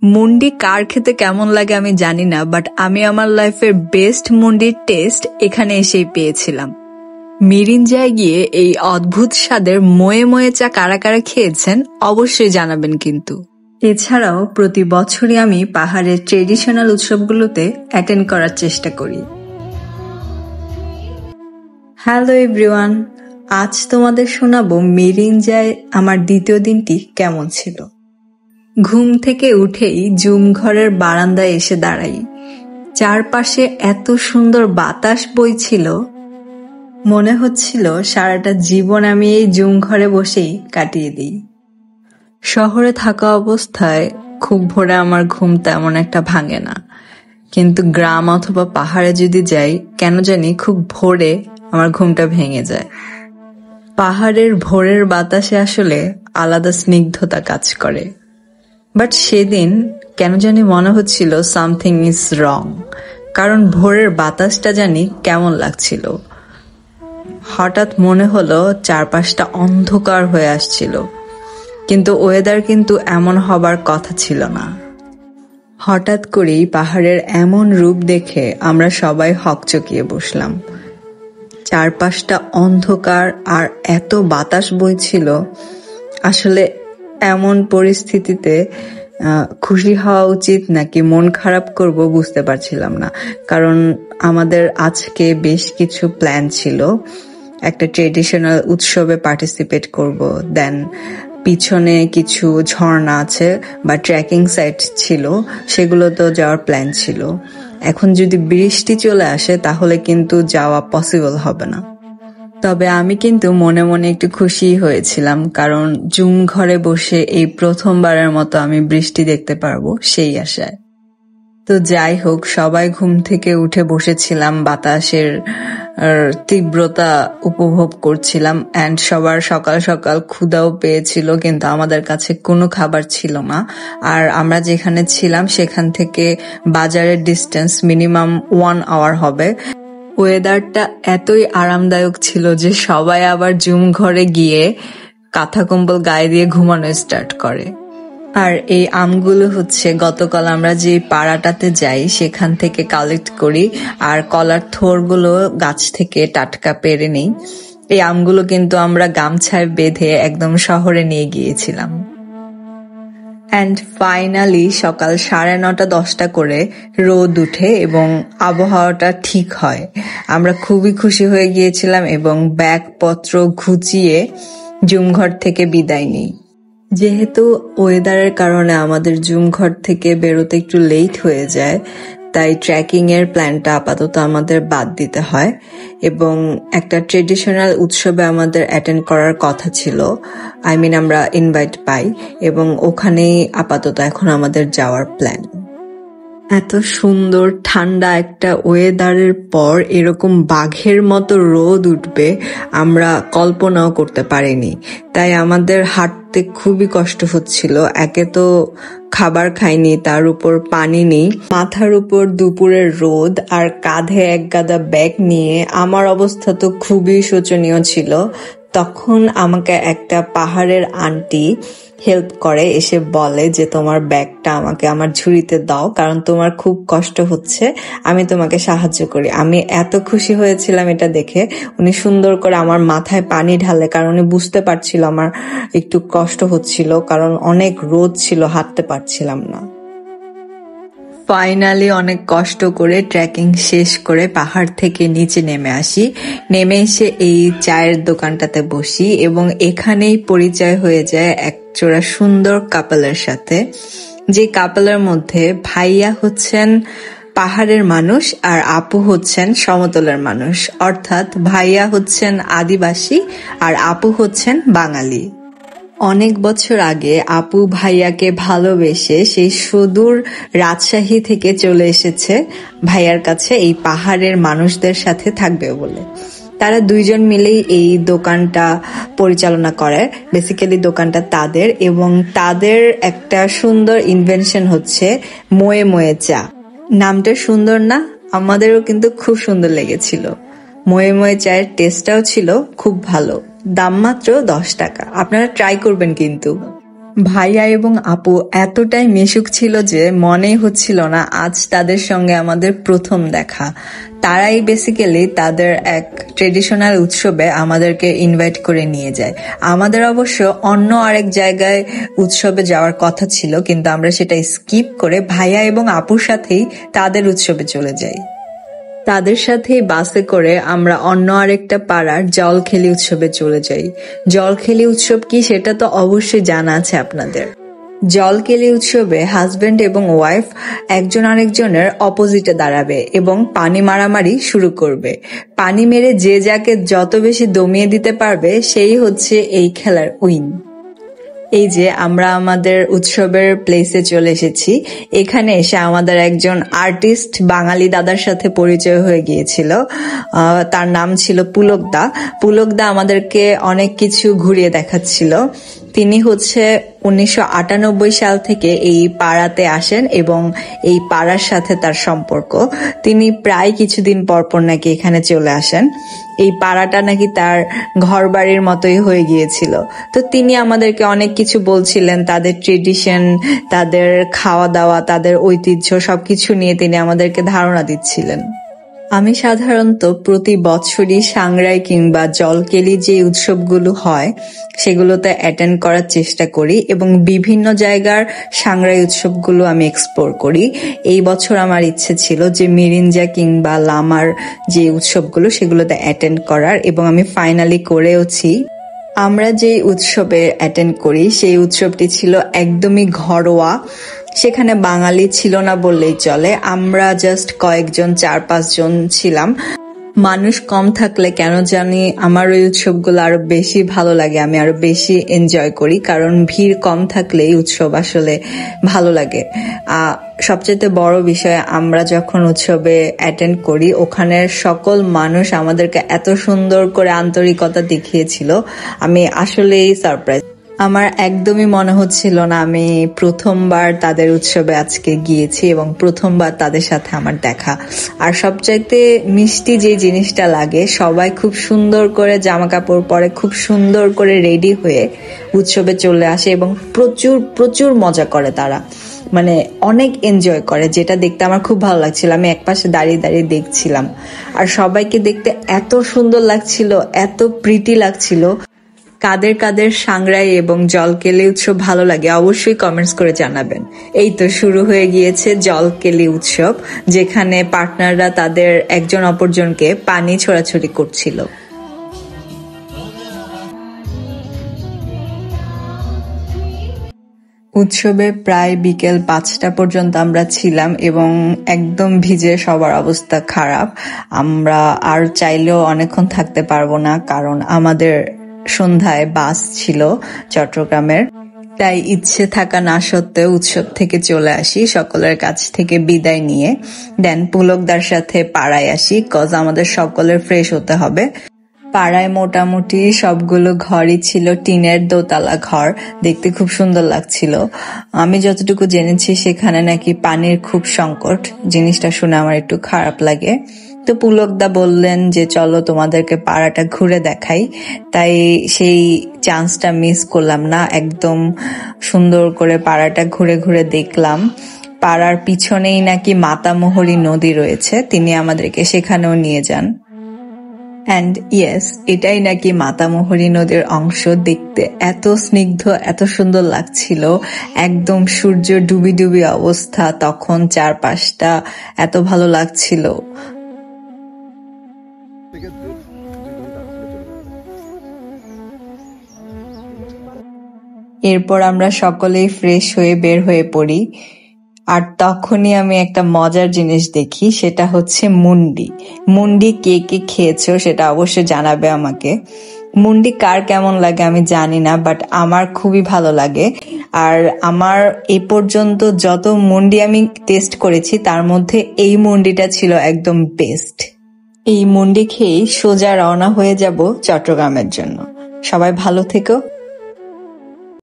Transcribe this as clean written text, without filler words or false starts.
মুন্ডি কার খেতে কেমন লাগে আমি জানি না, বাট আমি আমার লাইফের বেস্ট মুন্ডির টেস্ট এখানে এসেই পেয়েছিলাম। মিরিঞ্জায় গিয়ে এই অদ্ভুত স্বাদের ময়ে ময়ে চা কারা কারা খেয়েছেন অবশ্যই জানাবেন কিন্তু। এছাড়াও প্রতি বছরই আমি পাহাড়ের ট্রেডিশনাল উৎসবগুলোতে অ্যাটেন্ড করার চেষ্টা করি। হ্যালো এভরিওয়ান, আজ তোমাদের শোনাবো মিরিঞ্জায় আমার দ্বিতীয় দিনটি কেমন ছিল। ঘুম থেকে উঠেই জুম ঘরের বারান্দায় এসে দাঁড়াই। চারপাশে এত সুন্দর বাতাস বইছিল, মনে হচ্ছিল সারাটা জীবন আমি এই জুম ঘরে বসেই কাটিয়ে দিই। শহরে থাকা অবস্থায় খুব ভোরে আমার ঘুম তেমন একটা ভাঙে না, কিন্তু গ্রাম অথবা পাহাড়ে যদি যাই কেন জানি খুব ভোরে আমার ঘুমটা ভেঙে যায়। পাহাড়ের ভোরের বাতাসে আসলে আলাদা স্নিগ্ধতা কাজ করে, বাট সেদিন কেন জানি মনে হচ্ছিল সামথিং ইজ রং, কারণ ভোরের বাতাসটা জানি কেমন লাগছিল। হঠাৎ মনে হলো চারপাশটা অন্ধকার হয়ে আসছিল, কিন্তু ওয়েদার কিন্তু এমন হবার কথা ছিল না। হঠাৎ করেই পাহাড়ের এমন রূপ দেখে আমরা সবাই হকচকিয়ে বসলাম। চারপাশটা অন্ধকার আর এত বাতাস বইছিল, আসলে এমন পরিস্থিতিতে খুশি হওয়া উচিত নাকি মন খারাপ করব বুঝতে পারছিলাম না, কারণ আমাদের আজকে বেশ কিছু প্ল্যান ছিল। একটা ট্রেডিশনাল উৎসবে পার্টিসিপেট করব, দেন পিছনে কিছু ঝর্ণা আছে বা ট্রেকিং সাইট ছিল, সেগুলোতেও যাওয়ার প্ল্যান ছিল। এখন যদি বৃষ্টি চলে আসে তাহলে কিন্তু যাওয়া পসিবল হবে না। তবে আমি কিন্তু মনে মনে একটু খুশি হয়েছিলাম, কারণ জুম ঘরে বসে এই প্রথমবারের মতো আমি বৃষ্টি দেখতে পারবো সেই আশায়। তো যাই হোক, সবাই ঘুম থেকে উঠে বসেছিলাম, বাতাসের তীব্রতা উপভোগ করছিলাম, অ্যান্ড সবার সকাল সকাল ক্ষুধাও পেয়েছিল, কিন্তু আমাদের কাছে কোনো খাবার ছিল না। আর আমরা যেখানে ছিলাম সেখান থেকে বাজারের ডিস্টেন্স মিনিমাম 1 আওয়ার হবে। ওয়েদারটা এতই আরামদায়ক ছিল যে সবাই আবার জুম ঘরে গিয়ে কাঁথা কম্বল গায়ে দিয়ে ঘুমানো স্টার্ট করে। আর এই আমগুলো হচ্ছে গতকাল আমরা যে পাড়াটাতে যাই সেখান থেকে কালেক্ট করি, আর কলার থোরগুলো গাছ থেকে টাটকা পেরে নিই। এই আমগুলো কিন্তু আমরা গামছায় বেঁধে একদম শহরে নিয়ে গিয়েছিলাম। অ্যান্ড ফাইনালি সকাল 9:30-10টা করে রোদ উঠে এবং আবহাওয়াটা ঠিক হয়। আমরা খুবই খুশি হয়ে গিয়েছিলাম এবং ব্যাগপত্র ঘুচিয়ে জুমঘর থেকে বিদায় নিই। যেহেতু ওয়েদারের কারণে আমাদের জুমঘর থেকে বেরোতে একটু লেট হয়ে যায়, তাই ট্রেকিং এর প্ল্যানটা আপাতত আমাদের বাদ দিতে হয় এবং একটা ট্রেডিশনাল উৎসবে আমাদের অ্যাটেন্ড করার কথা ছিল। আমরা ইনভাইট পাই এবং ওখানেই আপাতত এখন আমাদের যাওয়ার প্ল্যান। এত সুন্দর ঠান্ডা একটা ওয়েদারের পর এরকম বাঘের মতো রোদ উঠবে আমরা কল্পনাও করতে পারিনি, তাই আমাদের হাঁটতে খুবই কষ্ট হচ্ছিল। একে তো খাবার খাইনি, তার উপর পানি নেই, মাথার উপর দুপুরের রোদ, আর কাঁধে এক গাদা ব্যাগ নিয়ে আমার অবস্থা তো খুবই শোচনীয় ছিল। তখন আমাকে একটা পাহাড়ের আন্টি হেল্প করে, এসে বলে যে তোমার ব্যাগটা আমাকে আমার ঝুড়িতে দাও, কারণ তোমার খুব কষ্ট হচ্ছে, আমি তোমাকে সাহায্য করি। আমি এত খুশি হয়েছিলাম এটা দেখে। উনি সুন্দর করে আমার মাথায় পানি ঢালে, কারণ উনি বুঝতে পারছিল আমার একটু কষ্ট হচ্ছিল, কারণ অনেক রোদ ছিল, হাঁটতে পারছিলাম না। ফাইনালি অনেক কষ্ট করে ট্রেকিং শেষ করে পাহাড় থেকে নিচে নেমে আসি। নেমে এসে এই চায়ের দোকানটাতে বসি এবং এখানেই পরিচয় হয়ে যায় একজোড়া সুন্দর কাপলের সাথে। যে কাপলের মধ্যে ভাইয়া হচ্ছেন পাহাড়ের মানুষ আর আপু হচ্ছেন সমতলের মানুষ, অর্থাৎ ভাইয়া হচ্ছেন আদিবাসী আর আপু হচ্ছেন বাঙালি। অনেক বছর আগে আপু ভাইয়াকে ভালোবেসে সেই সুদূর রাজশাহী থেকে চলে এসেছে ভাইয়ার কাছে এই পাহাড়ের মানুষদের সাথে থাকবে বলে। তারা দুইজন মিলেই এই দোকানটা পরিচালনা করে। বেসিক্যালি দোকানটা তাদের, এবং তাদের একটা সুন্দর ইনভেনশন হচ্ছে ময়ে ময়ে চা। নামটা সুন্দর না? আমাদেরও কিন্তু খুব সুন্দর লেগেছিল। ময়ে ময়ে চায়ের টেস্টটাও ছিল খুব ভালো। দাম মাত্র 10 টাকা। আপনারা ট্রাই করবেন কিন্তু। ভাইয়া এবং আপু এতটাই মিশুক ছিল যে মনেই হচ্ছিল না আজ তাদের সঙ্গে আমাদের প্রথম দেখা। তারাই বেসিক্যালি তাদের এক ট্রেডিশনাল উৎসবে আমাদেরকে ইনভাইট করে নিয়ে যায়। আমাদের অবশ্য অন্য আরেক জায়গায় উৎসবে যাওয়ার কথা ছিল, কিন্তু আমরা সেটা স্কিপ করে ভাইয়া এবং আপুর সাথেই তাদের উৎসবে চলে যাই। তাদের সাথে বাসে করে আমরা অন্য আরেকটা পাড়ার জলখেলি উৎসবে চলে যাই। জলখেলি উৎসব কি সেটা তো অবশ্যই জানা আছে আপনাদের। জলকেলি উৎসবে হাজবেন্ড এবং ওয়াইফ একজন আরেকজনের অপোজিটে দাঁড়াবে এবং পানি মারামারি শুরু করবে। পানি মেরে যে যাকে যত বেশি দমিয়ে দিতে পারবে সেই হচ্ছে এই খেলার উইন। এই যে আমরা আমাদের উৎসবের প্লেসে চলে এসেছি। এখানে এসে আমাদের একজন আর্টিস্ট বাঙালি দাদার সাথে পরিচয় হয়ে গিয়েছিল। তার নাম ছিল পুলকদা। পুলকদা আমাদেরকে অনেক কিছু ঘুরিয়ে দেখাচ্ছিল। তিনি হচ্ছে 1998 সাল থেকে এই পাড়াতে আসেন এবং এই পাড়ার সাথে তার সম্পর্ক। তিনি প্রায় কিছুদিন পর পর নাকি এখানে চলে আসেন। এই পাড়াটা নাকি তার ঘর বাড়ির মতোই হয়ে গিয়েছিল। তো তিনি আমাদেরকে অনেক কিছু বলছিলেন, তাদের ট্রেডিশন, তাদের খাওয়া দাওয়া, তাদের ঐতিহ্য সবকিছু নিয়ে তিনি আমাদেরকে ধারণা দিচ্ছিলেন। আমি সাধারণত প্রতি বছরই সাংরাই কিংবা জলকেলি যে উৎসবগুলো হয় সেগুলোতে অ্যাটেন্ড করার চেষ্টা করি এবং বিভিন্ন জায়গার সাংরাই উৎসবগুলো আমি এক্সপ্লোর করি। এই বছর আমার ইচ্ছে ছিল যে মিরিঞ্জা কিংবা লামার যে উৎসবগুলো সেগুলোতে অ্যাটেন্ড করার, এবং আমি ফাইনালি করেওছি। আমরা যে উৎসবে অ্যাটেন্ড করি সেই উৎসবটি ছিল একদমই ঘরোয়া। সেখানে বাঙালি ছিল না বললেই চলে। আমরা জাস্ট কয়েকজন 4-5 জন ছিলাম। মানুষ কম থাকলে কেন জানি আমার ওই উৎসবগুলো আরো বেশি ভালো লাগে, আমি আরো বেশি এনজয় করি, কারণ ভিড় কম থাকলে এই উৎসব আসলে ভালো লাগে। সবচেয়ে বড় বিষয়, আমরা যখন উৎসবে অ্যাটেন্ড করি ওখানের সকল মানুষ আমাদেরকে এত সুন্দর করে আন্তরিকতা দেখিয়েছিল, আমি আসলেই সারপ্রাইজ। আমার একদমই মনে হচ্ছিল না আমি প্রথমবার তাদের উৎসবে আজকে গিয়েছি এবং প্রথমবার তাদের সাথে আমার দেখা। আর সবচাইতে মিষ্টি যে জিনিসটা লাগে, সবাই খুব সুন্দর করে জামা কাপড় পরে খুব সুন্দর করে রেডি হয়ে উৎসবে চলে আসে এবং প্রচুর প্রচুর মজা করে তারা, মানে অনেক এনজয় করে, যেটা দেখতে আমার খুব ভালো লাগছিল। আমি একপাশে দাঁড়িয়ে দাঁড়িয়ে দেখছিলাম আর সবাইকে দেখতে এত সুন্দর লাগছিল, এত প্রিটি লাগছিল। কাদের কাদের সাংরাই এবং জলকেলি উৎসব ভালো লাগে অবশ্যই কমেন্টস করে জানাবেন। এই তো শুরু হয়ে গিয়েছে জলকেলি উৎসব, যেখানে পার্টনাররা তাদের একজন অপরজনকে পানি ছোড়াছুড়ি করছিল। উৎসবে প্রায় বিকেল 5টা পর্যন্ত আমরা ছিলাম এবং একদম ভিজে সবার অবস্থা খারাপ। আমরা আর চাইলেও অনেকক্ষণ থাকতে পারবো না, কারণ আমাদের সন্ধ্যায় বাস ছিল চট্টগ্রামের। তাই ইচ্ছে থাকা না সত্ত্বেও উৎসব থেকে চলে আসি সকলের কাছ থেকে বিদায় নিয়ে। দেন পুলকদার সাথে পাড়ায় আসি, কজ আমাদের সকলের ফ্রেশ হতে হবে। পাড়ায় মোটামুটি সবগুলো ঘরই ছিল টিনের দোতলা ঘর, দেখতে খুব সুন্দর লাগছিল। আমি যতটুকু জেনেছি সেখানে নাকি পানির খুব সংকট, জিনিসটা শুনে আমার একটু খারাপ লাগে। তো পুলকদা বললেন যে চলো তোমাদেরকে পাড়াটা ঘুরে দেখাই, তাই সেই চান্সটা মিস করলাম না। একদম সুন্দর করে পাড়াটা ঘুরে ঘুরে দেখলাম। পাড়ার পিছনেই নাকি মাতামোহরী নদী রয়েছে, তিনি আমাদেরকে সেখানেও নিয়ে যান। অ্যান্ড ইয়েস, এটাই নাকি মাতামোহরী নদীর অংশ। দেখতে এত স্নিগ্ধ, এত সুন্দর লাগছিল, একদম সূর্য ডুবি ডুবি অবস্থা তখন, চারপাশটা এত ভালো লাগছিল। এরপর আমরা সকলেই ফ্রেশ হয়ে বের হয়ে পড়ি। আর তখনই আমি একটা মজার জিনিস দেখি, সেটা হচ্ছে মুন্ডি। মুন্ডি কে কে খেয়েছো সেটা অবশ্যই জানাবে আমাকে। মুন্ডি কার কেমন লাগে আমি জানি না, বাট আমার খুবই ভালো লাগে। আর আমার এ পর্যন্ত যত মুন্ডি আমি টেস্ট করেছি তার মধ্যে এই মুন্ডিটা ছিল একদম বেস্ট। এই মুন্ডি খেয়েই সোজা রওনা হয়ে যাব চট্টগ্রামের জন্য। সবাই ভালো থেকো।